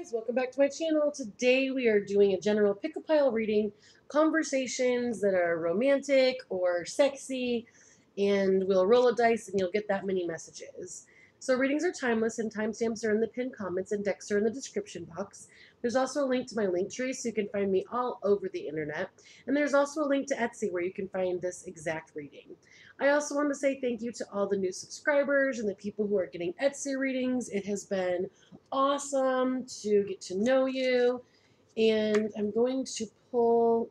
guys, welcome back to my channel. Today we are doing a general pick-a-pile reading, conversations that are romantic or sexy, and we'll roll a dice and you'll get that many messages. So readings are timeless and timestamps are in the pinned comments and decks are in the description box. There's also a link to my link tree so you can find me all over the internet. And there's also a link to Etsy where you can find this exact reading. I also want to say thank you to all the new subscribers and the people who are getting Etsy readings. It has been awesome to get to know you. And I'm going to pull,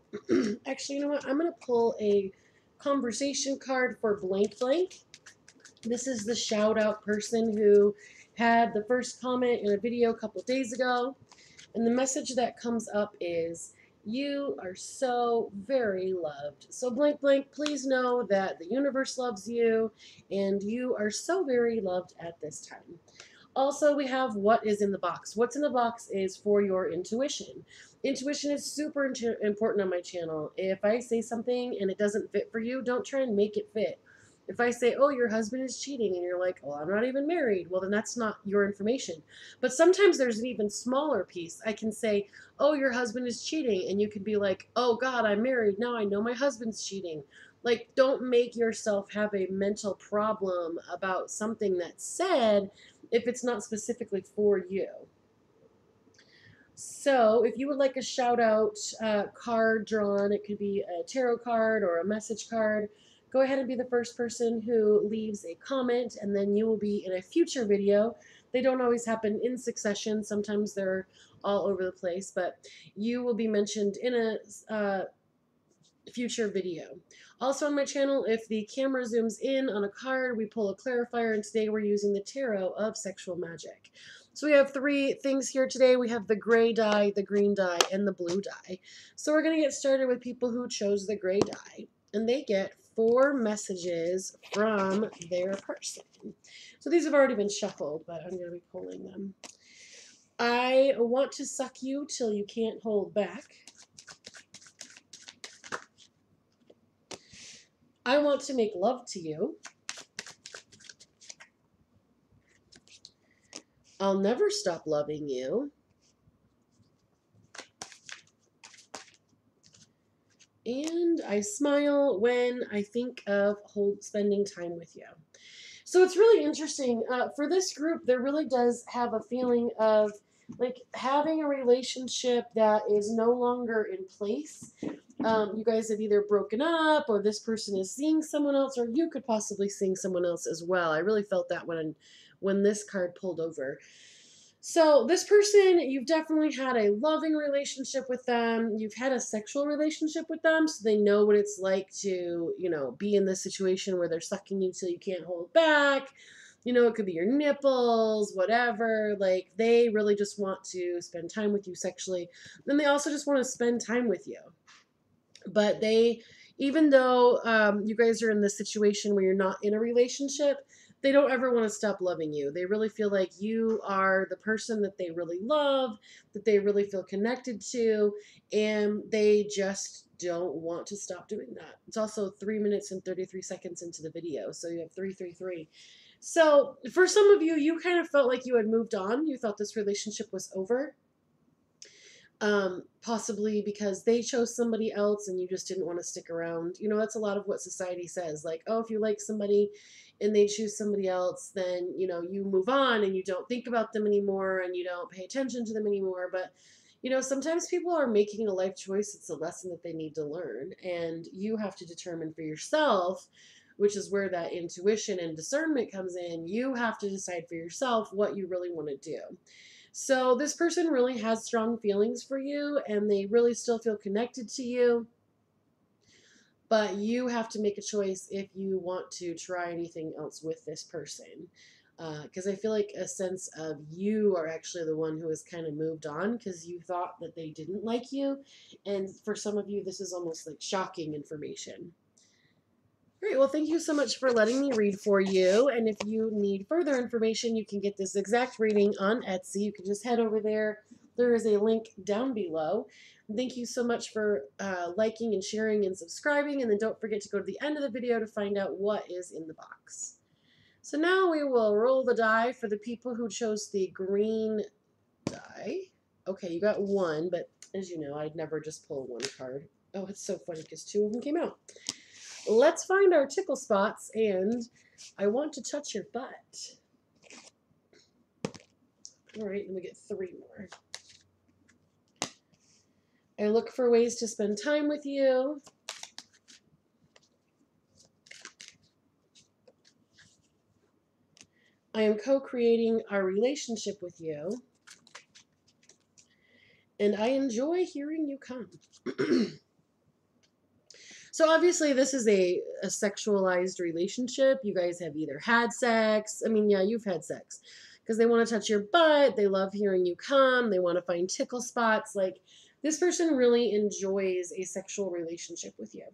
actually, you know what? I'm going to pull a conversation card for blank blank. This is the shout out person who had the first comment in a video a couple days ago. And the message that comes up is, you are so very loved. So blank blank, please know that the universe loves you and you are so very loved at this time. Also, we have what is in the box. What's in the box is for your intuition. Intuition is super important on my channel. If I say something and it doesn't fit for you, don't try and make it fit. If I say, oh, your husband is cheating, and you're like, well, I'm not even married, well, then that's not your information. But sometimes there's an even smaller piece. I can say, oh, your husband is cheating, and you could be like, oh, God, I'm married. Now I know my husband's cheating. Like, don't make yourself have a mental problem about something that's said if it's not specifically for you. So if you would like a shout out card drawn, it could be a tarot card or a message card, go ahead and be the first person who leaves a comment, and then you will be in a future video. They don't always happen in succession. Sometimes they're all over the place, but you will be mentioned in a future video. Also on my channel, if the camera zooms in on a card, we pull a clarifier, and today we're using the Tarot of Sexual Magic. So we have three things here today. We have the gray die, the green die, and the blue die. So we're going to get started with people who chose the gray die, and they get 4 messages from their person. So these have already been shuffled, but I'm going to be pulling them. I want to suck you till you can't hold back. I want to make love to you. I'll never stop loving you. And I smile when I think of spending time with you. So it's really interesting. For this group, there really does have a feeling of like having a relationship that is no longer in place. You guys have either broken up, or this person is seeing someone else, or you could possibly seeing someone else as well. I really felt that when this card pulled over. So this person, you've definitely had a loving relationship with them. You've had a sexual relationship with them, so they know what it's like to, be in this situation where they're sucking you till you can't hold back. It could be your nipples, whatever. Like, they really just want to spend time with you sexually. Then they also just want to spend time with you. But even though you guys are in this situation where you're not in a relationship, they don't ever want to stop loving you. They really feel like you are the person that they really love, that they really feel connected to, and they just don't want to stop doing that. It's also 3 minutes and 33 seconds into the video, so you have 333. So for some of you, you kind of felt like you had moved on. You thought this relationship was over. Possibly because they chose somebody else and you just didn't want to stick around. That's a lot of what society says. Like, oh, if you like somebody and they choose somebody else, then, you move on and you don't think about them anymore and you don't pay attention to them anymore. But, sometimes people are making a life choice. It's a lesson that they need to learn. And you have to determine for yourself, which is where that intuition and discernment comes in. You have to decide for yourself what you really want to do. So this person really has strong feelings for you, and they really still feel connected to you. But you have to make a choice if you want to try anything else with this person. Because I feel like a sense of you are actually the one who has kind of moved on because you thought that they didn't like you. And for some of you, this is almost like shocking information. Great. Well, thank you so much for letting me read for you. And if you need further information, you can get this exact reading on Etsy. You can just head over there. There is a link down below. Thank you so much for liking and sharing and subscribing. And then don't forget to go to the end of the video to find out what is in the box. So now we will roll the die for the people who chose the green die. Okay, you got one, but as you know, I'd never just pull one card. Oh, it's so funny because two of them came out. Let's find our tickle spots, and I want to touch your butt. All right, let me get three more. I look for ways to spend time with you. I am co-creating our relationship with you. And I enjoy hearing you come. So obviously this is a sexualized relationship. You guys have either had sex. I mean, yeah, you've had sex. Because they want to touch your butt. They love hearing you come. They want to find tickle spots. Like, this person really enjoys a sexual relationship with you.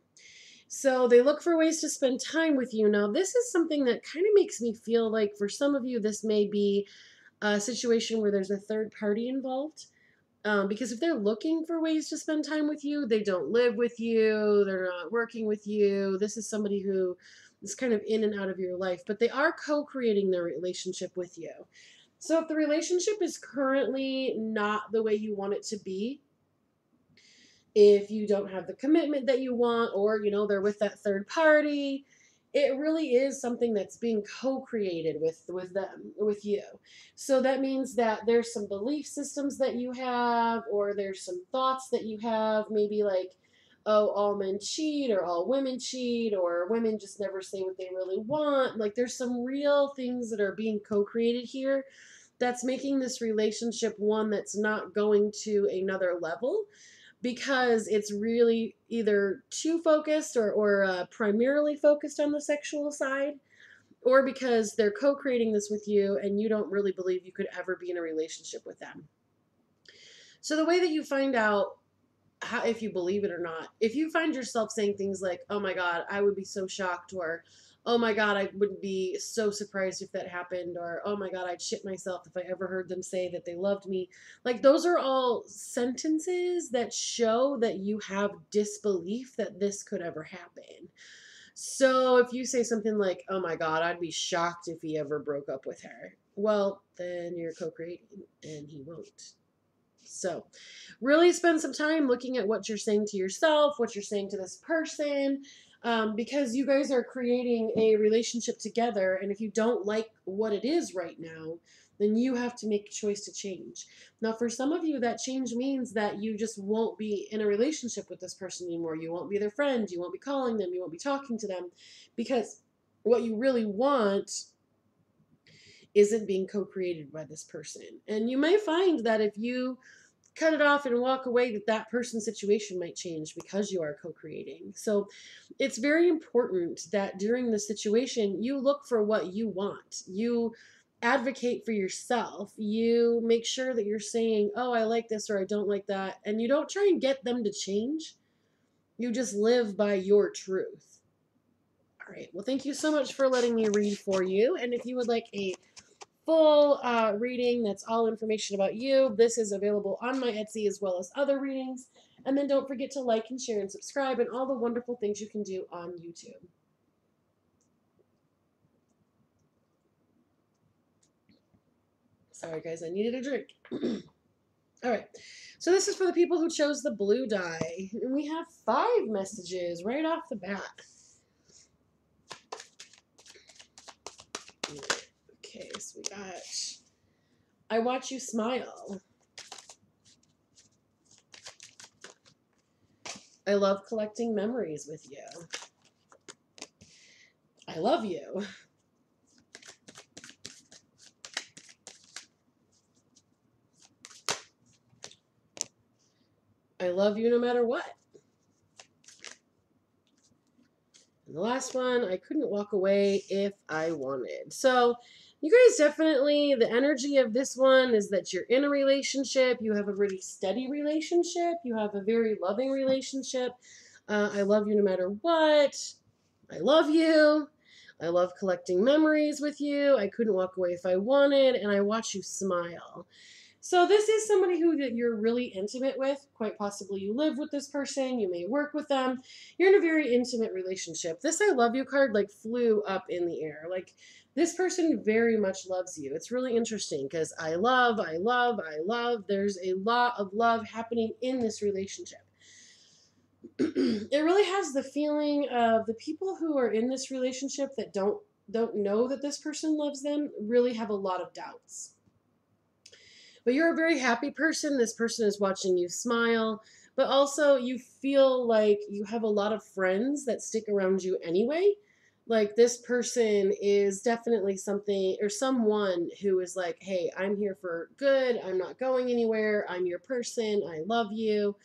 So they look for ways to spend time with you. Now, this is something that kind of makes me feel like for some of you, this may be a situation where there's a third party involved. Because if they're looking for ways to spend time with you, they don't live with you, they're not working with you. This is somebody who is kind of in and out of your life, but they are co-creating their relationship with you. So if the relationship is currently not the way you want it to be, if you don't have the commitment that you want, or they're with that third party, it really is something that's being co-created with them, with you. So that means that there's some belief systems that you have, or there's some thoughts that you have, maybe like, oh, all men cheat, or all women cheat, or women just never say what they really want. Like, there's some real things that are being co-created here that's making this relationship one that's not going to another level, because it's really either too focused or primarily focused on the sexual side, or because they're co-creating this with you and you don't really believe you could ever be in a relationship with them. So the way that you find out how, if you believe it or not, if you find yourself saying things like, oh my God, I would be so shocked, or oh my God, I would be so surprised if that happened, or oh my God, I'd shit myself if I ever heard them say that they loved me. Like, those are all sentences that show that you have disbelief that this could ever happen. So if you say something like, oh my God, I'd be shocked if he ever broke up with her, well, then you're co-creating and he won't. So really spend some time looking at what you're saying to yourself, what you're saying to this person, because you guys are creating a relationship together. And if you don't like what it is right now, then you have to make a choice to change. Now, for some of you, that change means that you just won't be in a relationship with this person anymore. You won't be their friend. You won't be calling them. You won't be talking to them, because what you really want isn't being co-created by this person. And you may find that if you cut it off and walk away, that person's situation might change because you are co-creating. So it's very important that during the situation, you look for what you want. You advocate for yourself. You make sure that you're saying, oh, I like this or I don't like that. And you don't try and get them to change. You just live by your truth. All right. Well, thank you so much for letting me read for you. And if you would like a full reading that's all information about you, this is available on my Etsy as well as other readings. And then don't forget to like and share and subscribe and all the wonderful things you can do on YouTube. Sorry guys, I needed a drink. All right, so this is for the people who chose the blue die. And we have 5 messages right off the bat. Okay, so we got, I watch you smile. I love collecting memories with you. I love you. I love you no matter what. And the last one, I couldn't walk away if I wanted. So you guys definitely, the energy of this one is that you're in a relationship. You have a really steady relationship. You have a very loving relationship. I love you no matter what. I love you. I love collecting memories with you. I couldn't walk away if I wanted. And I watch you smile. So this is somebody who that you're really intimate with. Quite possibly you live with this person, you may work with them. You're in a very intimate relationship. This I love you card like flew up in the air. Like this person very much loves you. It's really interesting because I love, I love, I love. There's a lot of love happening in this relationship. It really has the feeling of the people who are in this relationship that don't know that this person loves them really have a lot of doubts. But you're a very happy person. This person is watching you smile, but also you feel like you have a lot of friends that stick around you anyway. Like this person is definitely something or someone who is like, hey, I'm here for good. I'm not going anywhere. I'm your person. I love you.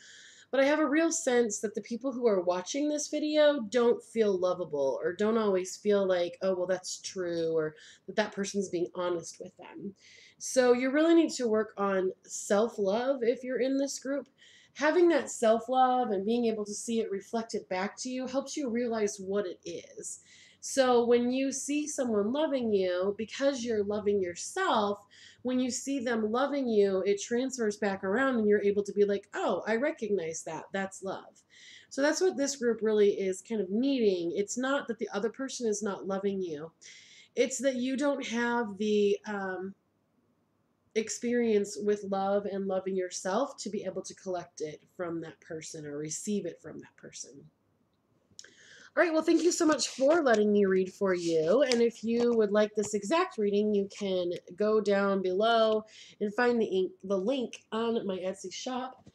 But I have a real sense that the people who are watching this video don't feel lovable or don't always feel like, oh, well, that's true, or that that person's being honest with them. So you really need to work on self-love if you're in this group. Having that self-love and being able to see it reflected back to you helps you realize what it is. So when you see someone loving you, because you're loving yourself, when you see them loving you, it transfers back around and you're able to be like, oh, I recognize that. That's love. So that's what this group really is kind of needing. It's not that the other person is not loving you, it's that you don't have the experience with love and loving yourself to be able to collect it from that person or receive it from that person. All right, well, thank you so much for letting me read for you. And if you would like this exact reading, you can go down below and find the link on my Etsy shop.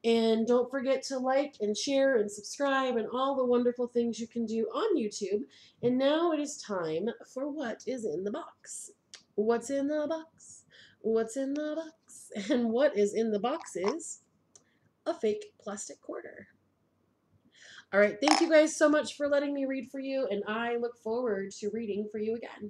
And don't forget to like and share and subscribe and all the wonderful things you can do on YouTube. And now it is time for what is in the box. What's in the box? What's in the box? And what is in the box is a fake plastic quarter. All right, thank you guys so much for letting me read for you, and I look forward to reading for you again.